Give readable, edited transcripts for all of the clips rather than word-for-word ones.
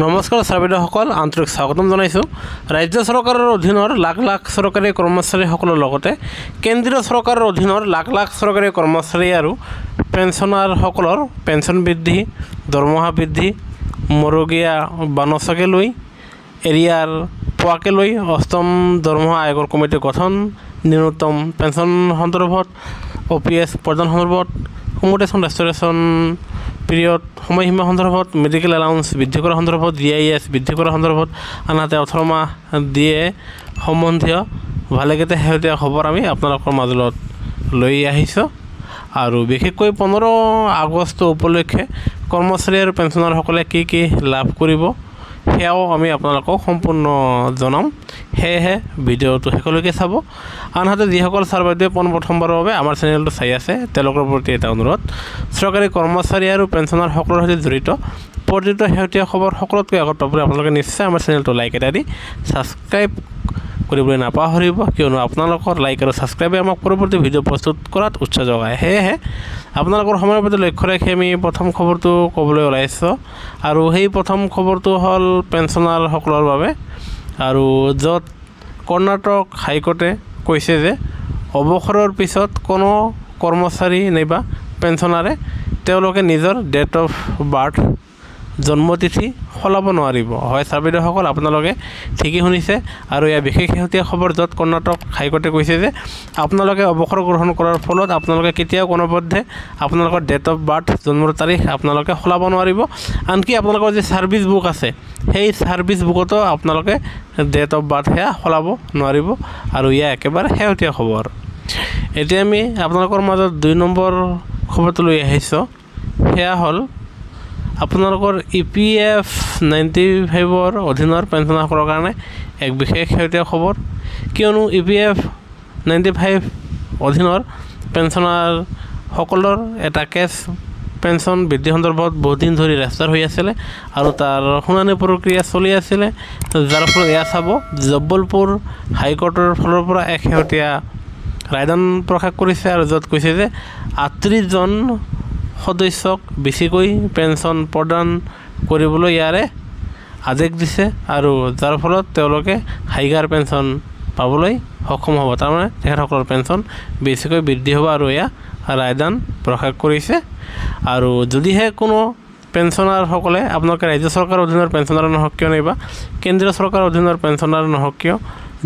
নমস্কাৰ ছাৰবিদসকল আন্তৰিক স্বাগতম জনাইছোঁ। ৰাজ্য চৰকাৰৰ অধীনৰ লাখ লাখ চৰকাৰী কৰ্মচাৰীসকলৰ লগতে কেন্দ্ৰীয় চৰকাৰৰ অধীনৰ লাখ লাখ চৰকাৰী কৰ্মচাৰী আৰু পেঞ্চনাৰসকলৰ পেঞ্চন বৃদ্ধি, দৰমহা বৃদ্ধি, মৰগীয়া বানচাকে লৈ এৰিয়াৰ পোৱাকে লৈ অষ্টম দৰমহা আয়োগৰ কমিটি গঠন, ন্যূনতম পেঞ্চন সন্দৰ্ভত OPS প্ৰদান সন্দৰ্ভত, কমুটেশ্যন ৰেষ্টৰেশ্যন পিৰিয়ড সময়সীমা সন্দৰ্ভত, মেডিকেল এলাউন্স বৃদ্ধি কৰা সন্দৰ্ভত, DIS বৃদ্ধি কৰা সন্দৰ্ভত, আনহাতে 18 মাহ দিয়ে সম্বন্ধীয় ভালেকেইটা শেহতীয়া খবৰ আমি আপোনালোকৰ মাজত লৈ আহিছোঁ। আৰু বিশেষকৈ 15 আগষ্ট উপলক্ষে কৰ্মচাৰী আৰু পেঞ্চনাৰসকলে কি কি লাভ কৰিব সেয়াও আমি আপোনালোকক সম্পূৰ্ণ জনাম। সেয়েহে ভিডিঅ'টো শেষলৈকে চাব। আনহাতে যিসকল ছাৰ বাইদেৱে পোনপ্ৰথমবাৰৰ বাবে আমাৰ চেনেলটো চাই আছে তেওঁলোকৰ প্ৰতি এটা অনুৰোধ, চৰকাৰী কৰ্মচাৰী আৰু পেঞ্চনাৰসকলৰ সৈতে জড়িত প্ৰতিটো শেহতীয়া খবৰ সকলোতকৈ আগত পাবলৈ আপোনালোকে নিশ্চয় আমাৰ চেনেলটো লাইক এটা দি ছাবস্ক্ৰাইব কৰিবলৈ নাপাহৰিব, কিয়নো আপোনালোকৰ লাইক আৰু ছাবস্ক্ৰাইবে আমাক পৰৱৰ্তী ভিডিঅ' প্ৰস্তুত কৰাত উৎসাহ যোগায়। সেয়েহে আপোনালোকৰ সময়ৰ প্ৰতি লক্ষ্য ৰাখি আমি প্ৰথম খবৰটো ক'বলৈ ওলাইছোঁ। আৰু সেই প্ৰথম খবৰটো হ'ল পেঞ্চনাৰসকলৰ বাবে, আৰু য'ত কৰ্ণাটক হাইকোৰ্টে কৈছে যে অৱসৰৰ পিছত কোনো কৰ্মচাৰী নাইবা পেঞ্চনাৰে তেওঁলোকে নিজৰ ডেট অফ বাৰ্থ জন্মতিথি সলাব নোৱাৰিব। হয় ছাৰবিদসকল, আপোনালোকে ঠিকেই শুনিছে। আৰু এয়া বিশেষ শেহতীয়া খবৰ, য'ত কৰ্ণাটক হাইকোৰ্টে কৈছে যে আপোনালোকে অৱসৰ গ্ৰহণ কৰাৰ ফলত আপোনালোকে কেতিয়াও কোনোপধ্যে আপোনালোকৰ ডেট অফ বাৰ্থ জন্মৰ তাৰিখ আপোনালোকে সলাব নোৱাৰিব। আনকি আপোনালোকৰ যি ছাৰ্ভিচ বুক আছে সেই ছাৰ্ভিচ বুকতো আপোনালোকে ডেট অফ বাৰ্থ সেয়া সলাব নোৱাৰিব। আৰু এয়া একেবাৰে শেহতীয়া খবৰ। এতিয়া আমি আপোনালোকৰ মাজত 2 নম্বৰ খবৰটো লৈ আহিছোঁ। সেয়া হ'ল আপোনালোকৰ EPF 95ৰ অধীনৰ পেঞ্চনাৰসকলৰ কাৰণে এক বিশেষ শেহতীয়া খবৰ, কিয়নো EPF 95 অধীনৰ পেঞ্চনাৰসকলৰ এটা কেছ পেঞ্চন বৃদ্ধি সন্দৰ্ভত বহুদিন ধৰি ৰেজিষ্টাৰ হৈ আছিলে আৰু তাৰ শুনানি প্ৰক্ৰিয়া চলি আছিলে, যাৰ ফলত এয়া চাব জব্বলপুৰ হাইকোৰ্টৰ ফালৰ পৰা এক শেহতীয়া ৰায়দান প্ৰকাশ কৰিছে, আৰু য'ত কৈছে যে 38 জন সদস্যক বেছিকৈ পেঞ্চন প্ৰদান কৰিবলৈ ইয়াৰে আদেশ দিছে, আৰু যাৰ ফলত তেওঁলোকে হাইগাৰ পেঞ্চন পাবলৈ সক্ষম হ'ব। তাৰমানে তেখেতসকলৰ পেঞ্চন বেছিকৈ বৃদ্ধি হ'ব, আৰু এয়া ৰায়দান প্ৰকাশ কৰিছে। আৰু যদিহে কোনো পেঞ্চনাৰসকলে আপোনালোকে ৰাজ্য চৰকাৰৰ অধীনৰ পেঞ্চনাৰ নহওক কিয় নাইবা কেন্দ্ৰীয় চৰকাৰৰ অধীনৰ পেঞ্চনাৰ নহওক কিয়,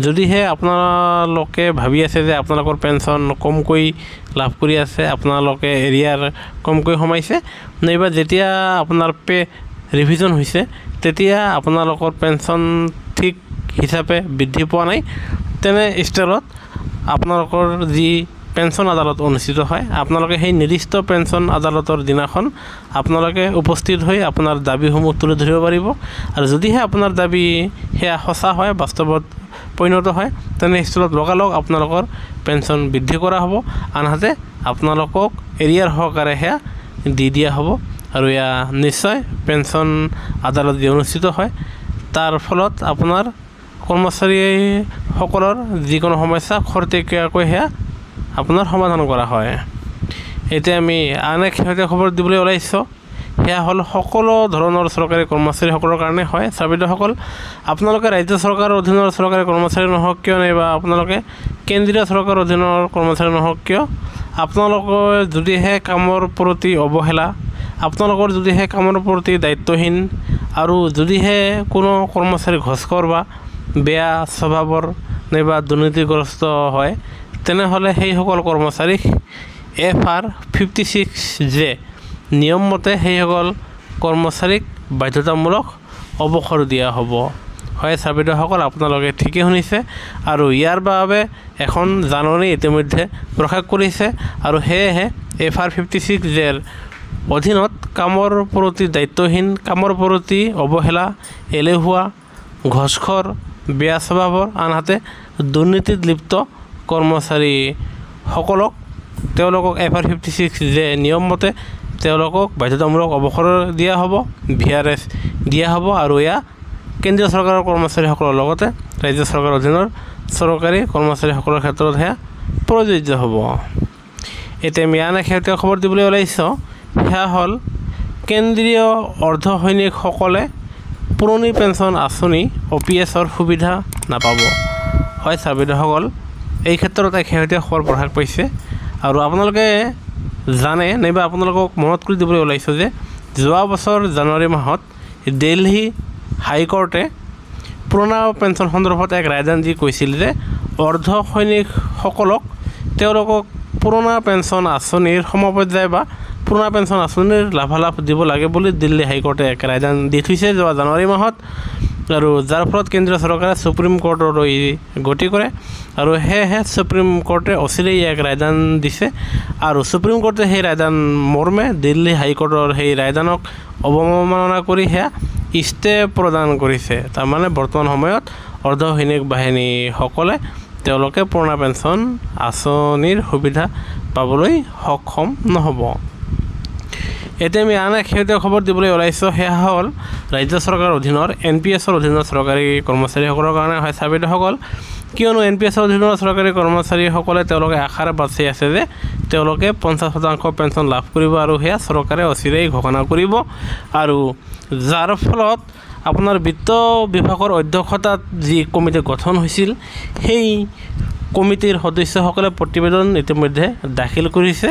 যদিহে আপোনালোকে ভাবি আছে যে আপোনালোকৰ পেঞ্চন কমকৈ লাভ কৰি আছে, আপোনালোকে এৰিয়াৰ কমকৈ সোমাইছে, নাইবা যেতিয়া আপোনাৰ পে ৰিভিজন হৈছে তেতিয়া আপোনালোকৰ পেঞ্চন ঠিক হিচাপে বৃদ্ধি পোৱা নাই, তেনে ষ্টাইলত আপোনালোকৰ যি পেঞ্চন আদালত অনুষ্ঠিত হয়, আপোনালোকে সেই নিৰ্দিষ্ট পেঞ্চন আদালতৰ দিনাখন আপোনালোকে উপস্থিত হৈ আপোনাৰ দাবীসমূহ তুলি ধৰিব পাৰিব। আৰু যদিহে আপোনাৰ দাবী সেয়া সঁচা হয়, বাস্তৱত পৰিণত হয়, তেনে স্থলত লগালগ আপোনালোকৰ পেঞ্চন বৃদ্ধি কৰা হ'ব, আনহাতে আপোনালোকক এৰিয়াৰ সহকাৰে সেয়া দি দিয়া হ'ব। আৰু এয়া নিশ্চয় পেঞ্চন আদালত যি অনুষ্ঠিত হয় তাৰ ফলত আপোনাৰ কৰ্মচাৰীসকলৰ যিকোনো সমস্যা খৰতকীয়াকৈ সেয়া আপোনাৰ সমাধান কৰা হয়। এতিয়া আমি আন এক শেহতীয়া খবৰ দিবলৈ ওলাইছোঁ। সেয়া হ'ল সকলো ধৰণৰ চৰকাৰী কৰ্মচাৰীসকলৰ কাৰণে হয়। ছাৰবিদসকল, আপোনালোকে ৰাজ্য চৰকাৰৰ অধীনৰ চৰকাৰী কৰ্মচাৰী নহওক কিয় নাইবা আপোনালোকে কেন্দ্ৰীয় চৰকাৰৰ অধীনৰ কৰ্মচাৰী নহওক কিয়, আপোনালোকৰ যদিহে কামৰ প্ৰতি অৱহেলা, আপোনালোকৰ যদিহে কামৰ প্ৰতি দায়িত্বহীন, আৰু যদিহে কোনো কৰ্মচাৰী ঘচখৰ বা বেয়া স্বভাৱৰ নাইবা দুৰ্নীতিগ্ৰস্ত হয়, তেনেহ'লে সেইসকল কৰ্মচাৰীক FR 56J নিয়ম মতে সেইসকল কৰ্মচাৰীক বাধ্যতামূলক অৱসৰ দিয়া হ'ব। হয় ছাৰবিদসকল, আপোনালোকে ঠিকেই শুনিছে। আৰু ইয়াৰ বাবে এখন জাননী ইতিমধ্যে প্ৰকাশ কৰিছে, আৰু সেয়েহে FR 56Jৰ অধীনত কামৰ প্ৰতি দায়িত্বহীন, কামৰ প্ৰতি অৱহেলা, এলেহুৱা, ঘচখৰ, বেয়া স্বভাৱৰ, আনহাতে দুৰ্নীতিত লিপ্ত কৰ্মচাৰীসকলক তেওঁলোকক FR 56J নিয়ম মতে তেওঁলোকক বাধ্যতামূলক অৱসৰ দিয়া হ'ব, VRS দিয়া হ'ব। আৰু এয়া কেন্দ্ৰীয় চৰকাৰৰ কৰ্মচাৰীসকলৰ লগতে ৰাজ্য চৰকাৰৰ অধীনৰ চৰকাৰী কৰ্মচাৰীসকলৰ ক্ষেত্ৰত সেয়া প্ৰযোজ্য হ'ব। এতিয়া আমি আন এক শেহতীয়া খবৰ দিবলৈ ওলাইছোঁ। সেয়া হ'ল কেন্দ্ৰীয় অৰ্ধসৈনিকসকলে পুৰণি পেঞ্চন আঁচনি OPSৰ সুবিধা নাপাব। হয় ছাৰ বাইদেউসকল, এই ক্ষেত্ৰত এক শেহতীয়া খবৰ প্ৰকাশ পাইছে আৰু আপোনালোকে জানে নাইবা আপোনালোকক মনত কৰি দিবলৈ ওলাইছোঁ যে যোৱা বছৰ জানুৱাৰী মাহত দিল্লী হাইকোৰ্টে পুৰণা পেঞ্চন সন্দৰ্ভত এক ৰায়দান দি কৈছিল যে অৰ্ধ সৈনিকসকলক তেওঁলোকক পুৰণা পেঞ্চন আঁচনিৰ সমপৰ্যায় বা পুৰণা পেঞ্চন আঁচনিৰ লাভালাভ দিব লাগে বুলি দিল্লী হাইকোৰ্টে এক ৰায়দান দি থৈছে যোৱা জানুৱাৰী মাহত, আৰু যাৰ ফলত কেন্দ্ৰীয় চৰকাৰে সুপ্ৰিম কোৰ্টলৈ গতি কৰে আৰু সেয়েহে সুপ্ৰিম কোৰ্টে অচিৰেই এক ৰায়দান দিছে আৰু সুপ্ৰিম কোৰ্টে সেই ৰায়দান মৰ্মে দিল্লী হাইকোৰ্টৰ সেই ৰায়দানক অৱমাননা কৰি সেয়া ষ্টে প্ৰদান কৰিছে। তাৰমানে বৰ্তমান সময়ত অৰ্ধসৈনিক বাহিনীসকলে তেওঁলোকে পুৰণা পেঞ্চন আঁচনিৰ সুবিধা পাবলৈ সক্ষম নহ'ব। এতিয়া আমি আন এক শেহতীয়া খবৰ দিবলৈ ওলাইছোঁ, সেয়া হ'ল ৰাজ্য চৰকাৰৰ অধীনৰ NPSৰ অধীনৰ চৰকাৰী কৰ্মচাৰীসকলৰ কাৰণে। হয় ছাৰ বাইদেউসকল, কিয়নো NPSৰ অধীনৰ চৰকাৰী কৰ্মচাৰীসকলে তেওঁলোকে আশাৰে বাচি আছে যে তেওঁলোকে 50% পেঞ্চন লাভ কৰিব আৰু সেয়া চৰকাৰে অচিৰেই ঘোষণা কৰিব, আৰু যাৰ ফলত আপোনাৰ বিত্ত বিভাগৰ অধ্যক্ষতাত যি কমিটি গঠন হৈছিল সেই কমিটিৰ সদস্যসকলে প্ৰতিবেদন ইতিমধ্যে দাখিল কৰিছে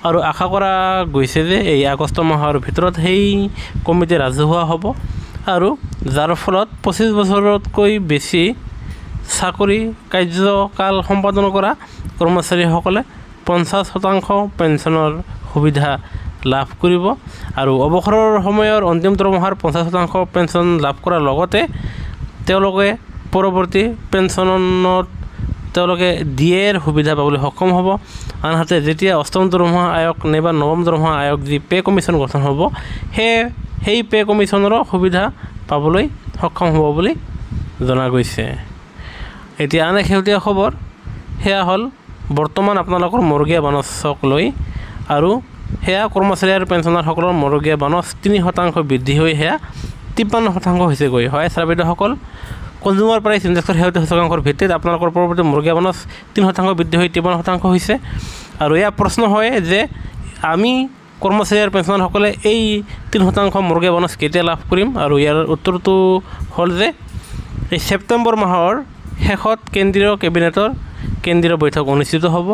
আৰু আশা কৰা গৈছে যে এই আগষ্ট মাহৰ ভিতৰত সেই কমিটি ৰাজহুৱা হ'ব আৰু যাৰ ফলত 25 বছৰতকৈ বেছি চাকৰি কাৰ্যকাল সম্পাদন কৰা কৰ্মচাৰীসকলে 50% পেঞ্চনৰ সুবিধা লাভ কৰিব আৰু অৱসৰৰ সময়ৰ অন্তিম দৰমহাৰ 50% পেঞ্চন লাভ কৰাৰ লগতে তেওঁলোকে পৰৱৰ্তী পেঞ্চনত তেওঁলোকে DAৰ সুবিধা পাবলৈ সক্ষম হ'ব। আনহাতে যেতিয়া অষ্টম দৰমহা আয়োগ নাইবা নৱম দৰমহা আয়োগ যি পে কমিশ্যন গঠন হ'ব সেই পে কমিশ্যনৰো সুবিধা পাবলৈ সক্ষম হ'ব বুলি জনা গৈছে। এতিয়া আন এক শেহতীয়া খবৰ, সেয়া হ'ল বৰ্তমান আপোনালোকৰ মৰুগীয়া বানচক লৈ, আৰু সেয়া কৰ্মচাৰী আৰু পেঞ্চনাৰসকলৰ মৰুগীয়া বানচ 3% বৃদ্ধি হৈ সেয়া 53% হৈছেগৈ। হয় ছাৰ বাইদেউসকল, কনজিউমাৰ প্ৰাইচ ইণ্ডেক্সৰ শেহতীয়া সূচকাংকৰ ভিত্তিত আপোনালোকৰ পৰৱৰ্তী মৰুগীয়া বানচ 3% বৃদ্ধি হৈ 53% হৈছে, আৰু এয়া প্ৰশ্ন হয় যে আমি কৰ্মচাৰী আৰু পেঞ্চনাৰসকলে এই 3% মৰুগীয়া বানচ কেতিয়া লাভ কৰিম, আৰু ইয়াৰ উত্তৰটো হ'ল যে এই ছেপ্টেম্বৰ মাহৰ শেষত কেন্দ্ৰীয় কেবিনেটৰ কেন্দ্ৰীয় বৈঠক অনুষ্ঠিত হ'ব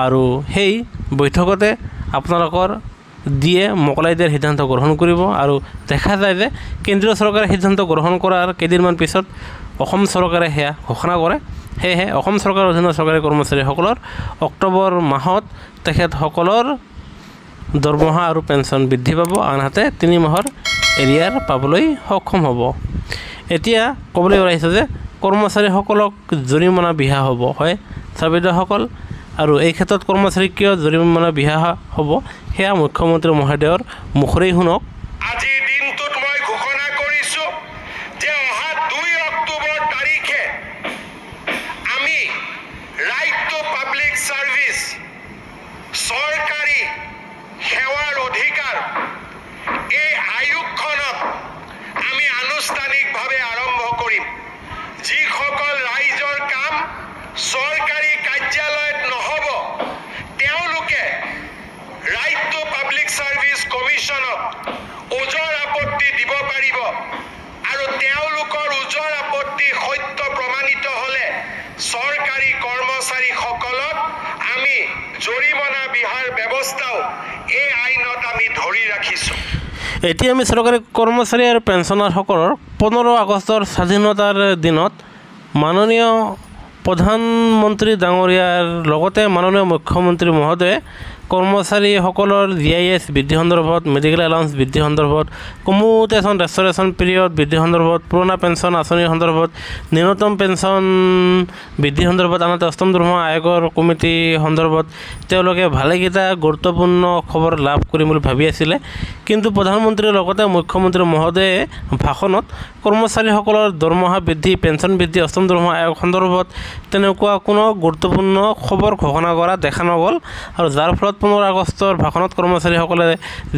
আৰু সেই বৈঠকতে আপোনালোকৰ DA মোকলাই দিয়াৰ সিদ্ধান্ত গ্ৰহণ কৰিব, আৰু দেখা যায় যে কেন্দ্ৰীয় চৰকাৰে সিদ্ধান্ত গ্ৰহণ কৰাৰ কেইদিনমান পিছত অসম চৰকাৰে সেয়া ঘোষণা কৰে। সেয়েহে অসম চৰকাৰৰ অধীনৰ চৰকাৰী কৰ্মচাৰীসকলৰ অক্টোবৰ মাহত তেখেতসকলৰ দৰমহা আৰু পেঞ্চন বৃদ্ধি পাব, আনহাতে 3 মাহৰ এৰিয়াৰ পাবলৈ সক্ষম হ'ব। এতিয়া ক'বলৈ ওলাইছে যে কৰ্মচাৰীসকলক জৰিমনা বিহা হ'ব। হয় ছাৰ বাইদেউসকল, আৰু এই ক্ষেত্ৰত কৰ্মচাৰী কিয় জৰিমনা বিহা হ'ব সেয়া মুখ্যমন্ত্ৰী মহোদয়ৰ মুখৰেই শুনক। আজিৰ দিনটোত মই ঘোষণা কৰিছোঁ যে অহা 2 অক্টোবৰ তাৰিখে আমি ৰাইট টু পাব্লিক ছাৰ্ভিচ চৰকাৰী সেৱাৰ অধিকাৰ এই আয়োগখনত আমি আনুষ্ঠানিকভাৱে আৰম্ভ কৰিম। যিসকল ৰাইজৰ কাম চৰকাৰী কাৰ্যালয়ত নহ'ব তেওঁলোকে ৰাইট টু পাব্লিক ছাৰ্ভিচ কমিশ্যনক ওজৰ আপত্তি দিব পাৰিব, আৰু তেওঁলোকৰ ওজৰ আপত্তি সত্য প্ৰমাণিত হ'লে চৰকাৰী কৰ্মচাৰীসকলক আমি জৰিমনা বিহাৰ ব্যৱস্থাও এই আইনত আমি ধৰি ৰাখিছোঁ। এতিয়া আমি চৰকাৰী কৰ্মচাৰী আৰু পেঞ্চনাৰসকলৰ 15 আগষ্টৰ স্বাধীনতাৰ দিনত মাননীয় প্ৰধানমন্ত্ৰী ডাঙৰীয়াৰ লগতে মাননীয় মুখ্যমন্ত্ৰী মহোদয়ে কৰ্মচাৰীসকলৰ GIS বৃদ্ধি সন্দৰ্ভত, মেডিকেল এলাউন্স বৃদ্ধি সন্দৰ্ভত, কমিউটেশ্যন ৰেষ্টৰেশ্যন পিৰিয়ড বৃদ্ধি সন্দৰ্ভত, পুৰণা পেঞ্চন আঁচনিৰ সন্দৰ্ভত, ন্যূনতম পেঞ্চন বৃদ্ধি সন্দৰ্ভত, আনহাতে অষ্টম দৰমহা আয়োগৰ কমিটি সন্দৰ্ভত তেওঁলোকে ভালেকেইটা গুৰুত্বপূৰ্ণ খবৰ লাভ কৰিম বুলি ভাবি আছিলে, কিন্তু প্ৰধানমন্ত্ৰীৰ লগতে মুখ্যমন্ত্ৰী মহোদয়ে ভাষণত কৰ্মচাৰীসকলৰ দৰমহা বৃদ্ধি, পেঞ্চন বৃদ্ধি, অষ্টম দৰমহা আয়োগ সন্দৰ্ভত তেনেকুৱা কোনো গুৰুত্বপূৰ্ণ খবৰ ঘোষণা কৰা দেখা নগ'ল, আৰু যাৰ ফলত 15 আগষ্টৰ ভাষণত কৰ্মচাৰীসকলে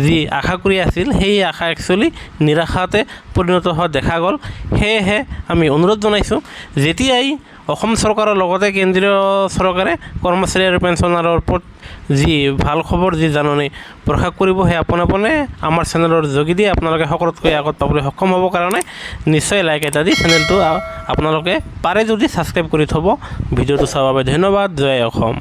যি আশা কৰি আছিল সেই আশা একচুৱেলি নিৰাশাতে পৰিণত হোৱা দেখা গ'ল। সেয়েহে আমি অনুৰোধ জনাইছোঁ, যেতিয়াই অসম চৰকাৰৰ লগতে কেন্দ্ৰীয় চৰকাৰে কৰ্মচাৰী আৰু পেঞ্চনাৰৰ ওপৰত যি ভাল খবৰ, যি জাননী প্ৰকাশ কৰিব, সেই আপোনে আপোনে আমাৰ চেনেলৰ যোগেদি আপোনালোকে সকলোতকৈ আগত পাবলৈ সক্ষম হ'ব কাৰণে নিশ্চয় লাইক এটা দি চেনেলটো আপোনালোকে পাৰে যদি ছাবস্ক্ৰাইব কৰি থ'ব। ভিডিঅ'টো চোৱাৰ বাবে ধন্যবাদ। জয় অসম।